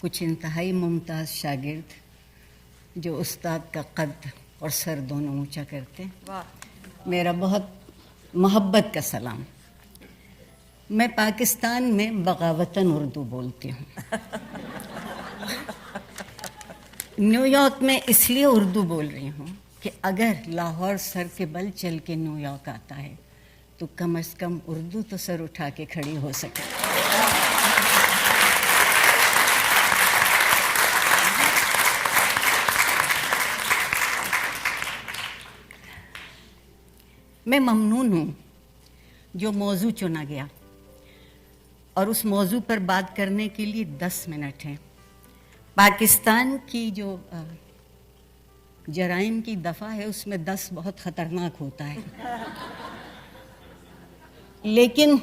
کچھ انتہائی ممتاز شاگرد جو استاد کا قد اور سر دونوں اونچا کرتے ہیں، میرا بہت محبت کا سلام۔ میں پاکستان میں بغاوتاً اردو بولتی ہوں۔ نیو یارک میں اس لیے اردو بول رہی ہوں کہ اگر لاہور سر کے بل چل کے نیو یارک آتا ہے تو کم از کم اردو تو سر اٹھا کے کھڑی ہو سکے۔ میں ممنون ہوں جو موضوع چنا گیا اور اس موضوع پر بات کرنے کے لیے 10 منٹ ہیں۔ پاکستان کی جو جرائم کی دفعہ ہے اس میں 10 بہت خطرناک ہوتا ہے، لیکن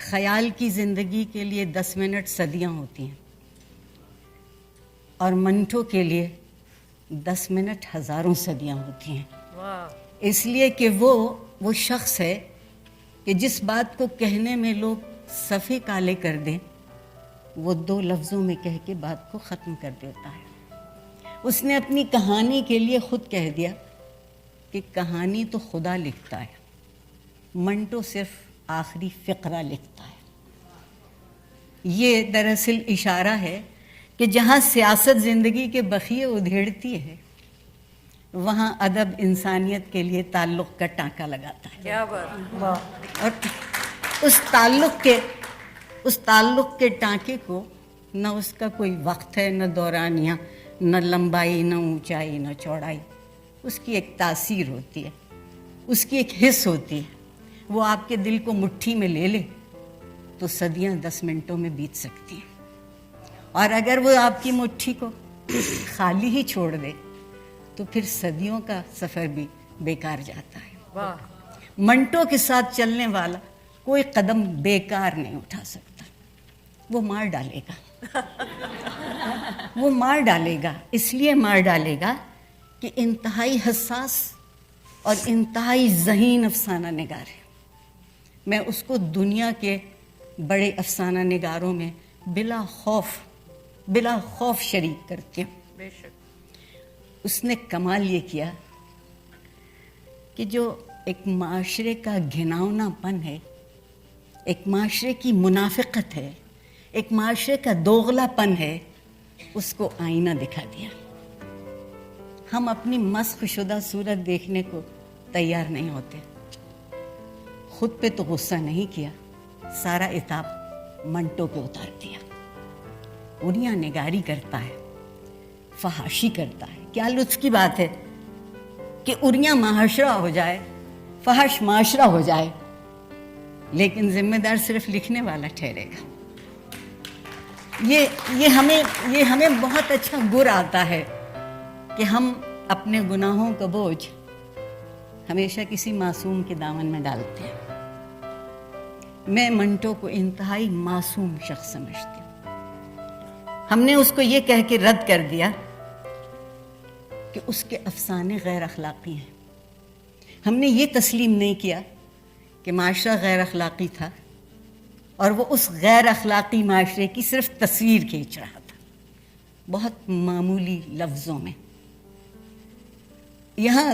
خیال کی زندگی کے لیے 10 منٹ صدیاں ہوتی ہیں، اور منٹو کے لیے 10 منٹ ہزاروں صدیاں ہوتی ہیں۔ اس لیے کہ وہ شخص ہے کہ جس بات کو کہنے میں لوگ صفحے کالے کر دیں وہ 2 لفظوں میں کہہ کے بات کو ختم کر دیتا ہے۔ اس نے اپنی کہانی کے لیے خود کہہ دیا کہ کہانی تو خدا لکھتا ہے، منٹو صرف آخری فقرہ لکھتا ہے۔ یہ دراصل اشارہ ہے کہ جہاں سیاست زندگی کے بخیے ادھیڑتی ہے وہاں ادب انسانیت کے لیے تعلق کا ٹانکا لگاتا ہے۔ کیا بات! اور اس تعلق کے ٹانکے کو نہ اس کا کوئی وقت ہے، نہ دورانیہ، نہ لمبائی، نہ اونچائی، نہ چوڑائی۔ اس کی ایک تاثیر ہوتی ہے، اس کی ایک حس ہوتی ہے۔ وہ آپ کے دل کو مٹھی میں لے لے تو صدیاں 10 منٹوں میں بیت سکتی ہیں، اور اگر وہ آپ کی مٹھی کو خالی ہی چھوڑ دے تو پھر صدیوں کا سفر بھی بیکار جاتا ہے۔ منٹو کے ساتھ چلنے والا کوئی قدم بیکار نہیں اٹھا سکتا، وہ مار ڈالے گا۔ وہ مار ڈالے گا، اس لیے مار ڈالے گا کہ انتہائی حساس اور انتہائی ذہین افسانہ نگار ہے۔ میں اس کو دنیا کے بڑے افسانہ نگاروں میں بلا خوف شریک کرتی ہوں۔ بے شک۔ اس نے کمال یہ کیا کہ جو ایک معاشرے کا گھناؤنا پن ہے، ایک معاشرے کی منافقت ہے، ایک معاشرے کا دوغلا پن ہے، اس کو آئینہ دکھا دیا۔ ہم اپنی مسخ شدہ صورت دیکھنے کو تیار نہیں ہوتے۔ خود پہ تو غصہ نہیں کیا، سارا عتاب منٹو پہ اتار دیا۔ اڑیاں نگاری کرتا ہے، فحاشی کرتا ہے۔ کیا لطف کی بات ہے کہ اڑیاں معاشرہ ہو جائے، فحش معاشرہ ہو جائے، لیکن ذمہ دار صرف لکھنے والا ٹھہرے گا۔ یہ ہمیں بہت اچھا گر آتا ہے کہ ہم اپنے گناہوں کا بوجھ ہمیشہ کسی معصوم کے دامن میں ڈالتے ہیں۔ میں منٹو کو انتہائی معصوم شخص سمجھتی ہوں۔ ہم نے اس کو یہ کہہ کے رد کر دیا کہ اس کے افسانے غیر اخلاقی ہیں۔ ہم نے یہ تسلیم نہیں کیا کہ معاشرہ غیر اخلاقی تھا اور وہ اس غیر اخلاقی معاشرے کی صرف تصویر کھینچ رہا تھا، بہت معمولی لفظوں میں۔ یہاں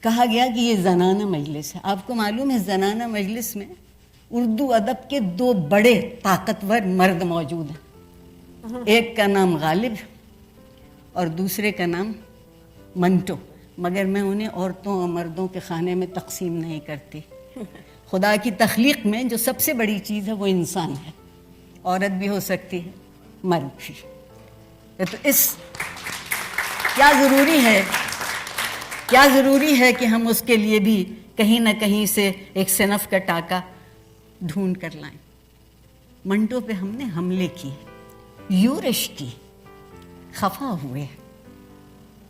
کہا گیا کہ یہ زنانہ مجلس ہے۔ آپ کو معلوم ہے زنانہ مجلس میں اردو ادب کے 2 بڑے طاقتور مرد موجود ہیں، ایک کا نام غالب اور دوسرے کا نام منٹو، مگر میں انہیں عورتوں اور مردوں کے خانے میں تقسیم نہیں کرتی۔ خدا کی تخلیق میں جو سب سے بڑی چیز ہے وہ انسان ہے، عورت بھی ہو سکتی ہے، مرد بھی۔ تو کیا ضروری ہے کہ ہم اس کے لیے بھی کہیں نہ کہیں سے ایک صنف کا ٹاکا ڈھونڈ کر لائیں۔ منٹو پہ ہم نے حملے کی، یورش کی، خفا ہوئے۔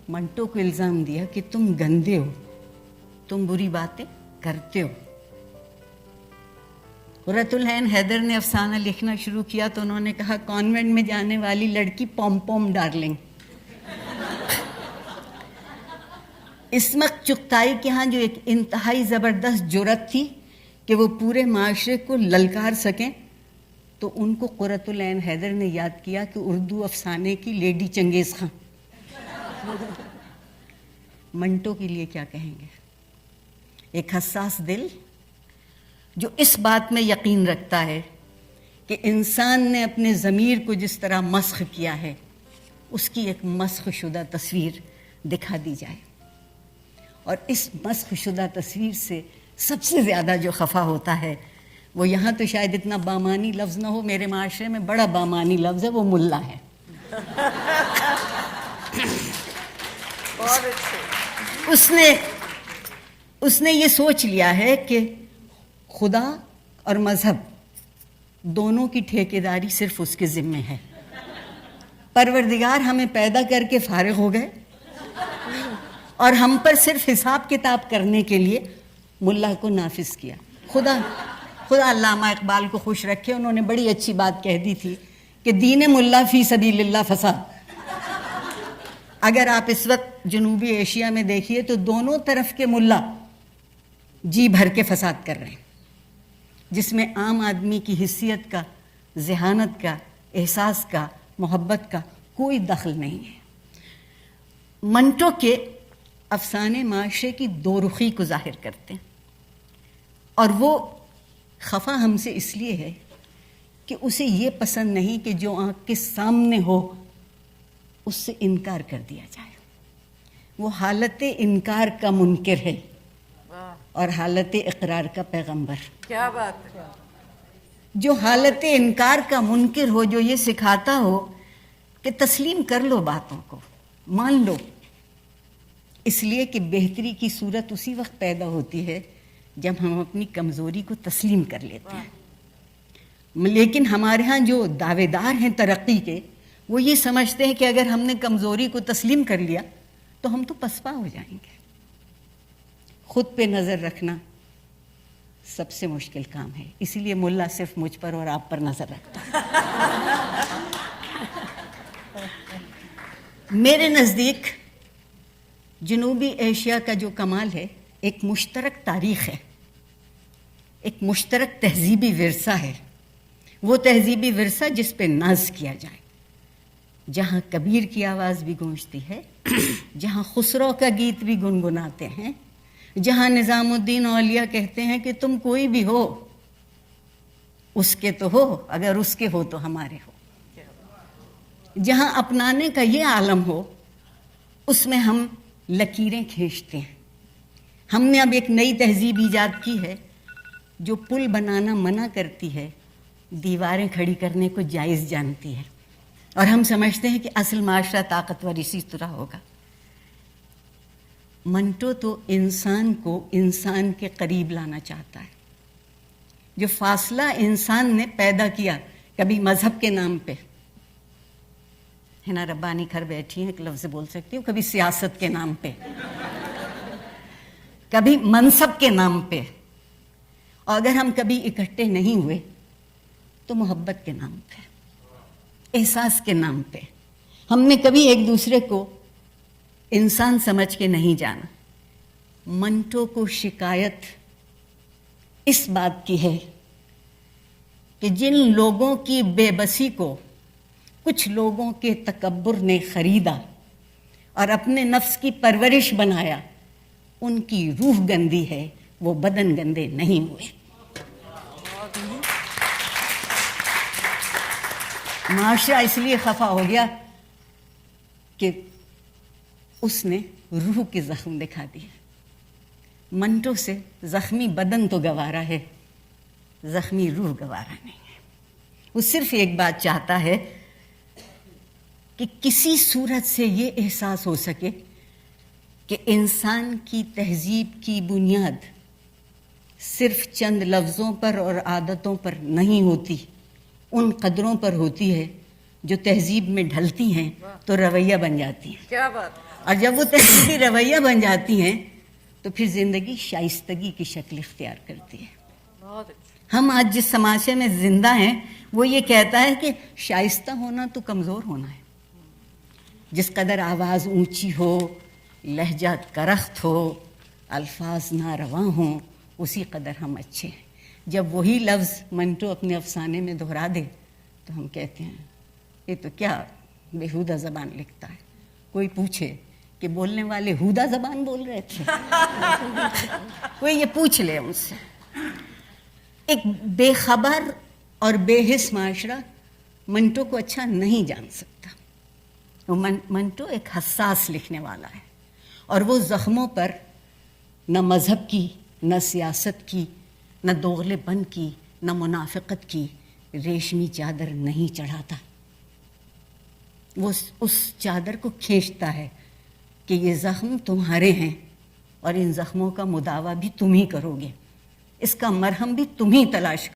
منٹو کو الزام دیا کہ تم گندے ہو، تم بری باتیں کرتے ہو۔ قرۃ العین حیدر نے افسانہ لکھنا شروع کیا تو انہوں نے کہا کانوینٹ میں جانے والی لڑکی پوم پوم ڈارلنگ۔ اسمت چغتائی کے ہاں جو ایک انتہائی زبردست جرأت تھی کہ وہ پورے معاشرے کو للکار سکیں تو ان کو قرۃ العین حیدر نے یاد کیا کہ اردو افسانے کی لیڈی چنگیز خان. منٹو کے لیے کیا کہیں گے؟ ایک حساس دل جو اس بات میں یقین رکھتا ہے کہ انسان نے اپنے ضمیر کو جس طرح مسخ کیا ہے اس کی ایک مسخ شدہ تصویر دکھا دی جائے. اور اس مسخ شدہ تصویر سے سب سے زیادہ جو خفا ہوتا ہے وہ یہاں تو شاید اتنا بامانی لفظ نہ ہو، میرے معاشرے میں بڑا بامانی لفظ ہے، وہ ملا ہے. اس نے یہ سوچ لیا ہے کہ خدا اور مذہب دونوں کی ٹھیکیداری صرف اس کے ذمے ہے. پروردگار ہمیں پیدا کر کے فارغ ہو گئے اور ہم پر صرف حساب کتاب کرنے کے لیے ملا کو نافذ کیا. خدا علامہ اقبال کو خوش رکھے، انہوں نے بڑی اچھی بات کہہ دی تھی کہ دین ملا فی سبیل اللہ فساد. اگر آپ اس وقت جنوبی ایشیا میں دیکھیے تو دونوں طرف کے ملا جی بھر کے فساد کر رہے ہیں، جس میں عام آدمی کی حیثیت کا، ذہانت کا، احساس کا، محبت کا کوئی دخل نہیں ہے. منٹو کے افسانے معاشرے کی دو رخی کو ظاہر کرتے ہیں، اور وہ خفا ہم سے اس لیے ہے کہ اسے یہ پسند نہیں کہ جو آنکھ کے سامنے ہو اس سے انکار کر دیا جائے. وہ حالت انکار کا منکر ہے اور حالت اقرار کا پیغمبر. کیا بات ہے. جو حالت انکار کا منکر ہو، جو یہ سکھاتا ہو کہ تسلیم کر لو، باتوں کو مان لو، اس لیے کہ بہتری کی صورت اسی وقت پیدا ہوتی ہے جب ہم اپنی کمزوری کو تسلیم کر لیتے ہیں. لیکن ہمارے ہاں جو دعوے دار ہیں ترقی کے، وہ یہ سمجھتے ہیں کہ اگر ہم نے کمزوری کو تسلیم کر لیا تو ہم تو پسپا ہو جائیں گے. خود پہ نظر رکھنا سب سے مشکل کام ہے، اسی لیے ملا صرف مجھ پر اور آپ پر نظر رکھتا ہے. میرے نزدیک جنوبی ایشیا کا جو کمال ہے، ایک مشترک تاریخ ہے، ایک مشترک تہذیبی ورثہ ہے. وہ تہذیبی ورثہ جس پہ ناز کیا جائے، جہاں کبیر کی آواز بھی گونجتی ہے، جہاں خسرو کا گیت بھی گنگناتے ہیں، جہاں نظام الدین اولیاء کہتے ہیں کہ تم کوئی بھی ہو اس کے تو ہو، اگر اس کے ہو تو ہمارے ہو، جہاں اپنانے کا یہ عالم ہو، اس میں ہم لکیریں کھینچتے ہیں. ہم نے اب ایک نئی تہذیب ایجاد کی ہے جو پل بنانا منع کرتی ہے، دیواریں کھڑی کرنے کو جائز جانتی ہے، اور ہم سمجھتے ہیں کہ اصل معاشرہ طاقتور اسی طرح ہوگا. منٹو تو انسان کو انسان کے قریب لانا چاہتا ہے. جو فاصلہ انسان نے پیدا کیا، کبھی مذہب کے نام پہ، ہے نا، ربانی گھر بیٹھی ہیں ایک لفظ بول سکتی ہوں، کبھی سیاست کے نام پہ، کبھی منصب کے نام پہ، اور اگر ہم کبھی اکٹھے نہیں ہوئے تو محبت کے نام پہ، احساس کے نام پہ. ہم نے کبھی ایک دوسرے کو انسان سمجھ کے نہیں جانا. منٹو کو شکایت اس بات کی ہے کہ جن لوگوں کی بے بسی کو کچھ لوگوں کے تکبر نے خریدا اور اپنے نفس کی پرورش بنایا، ان کی روح گندی ہے، وہ بدن گندے نہیں ہوئے. معاشرہ اس لیے خفا ہو گیا کہ اس نے روح کے زخم دکھا دیے. منٹو سے زخمی بدن تو گوارا ہے، زخمی روح گوارا نہیں ہے. وہ صرف ایک بات چاہتا ہے کہ کسی صورت سے یہ احساس ہو سکے کہ انسان کی تہذیب کی بنیاد صرف چند لفظوں پر اور عادتوں پر نہیں ہوتی، ان قدروں پر ہوتی ہے جو تہذیب میں ڈھلتی ہیں تو رویہ بن جاتی ہیں. کیا بات. اور جب وہ تہذیبی رویہ بن جاتی ہیں تو پھر زندگی شائستگی کی شکل اختیار کرتی ہے. بہت اچھا. ہم آج جس سماج میں زندہ ہیں وہ یہ کہتا ہے کہ شائستہ ہونا تو کمزور ہونا ہے. جس قدر آواز اونچی ہو، لہجہ کرخت ہو، الفاظ نارواں ہوں، اسی قدر ہم اچھے ہیں. جب وہی لفظ منٹو اپنے افسانے میں دہرا دے تو ہم کہتے ہیں یہ تو کیا بےہودہ زبان لکھتا ہے. کوئی پوچھے کہ بولنے والے ہودہ زبان بول رہے تھے. کوئی یہ پوچھ لے ان سے. ایک بے خبر اور بے حس معاشرہ منٹو کو اچھا نہیں جان سکتا. منٹو ایک حساس لکھنے والا ہے اور وہ زخموں پر نہ مذہب کی، نہ سیاست کی، نہ دوغلے پن کی، نہ منافقت کی ریشمی چادر نہیں چڑھاتا. وہ اس چادر کو کھینچتا ہے کہ یہ زخم تمہارے ہیں اور ان زخموں کا مداوا بھی تم ہی کرو گے، اس کا مرہم بھی تم ہی تلاش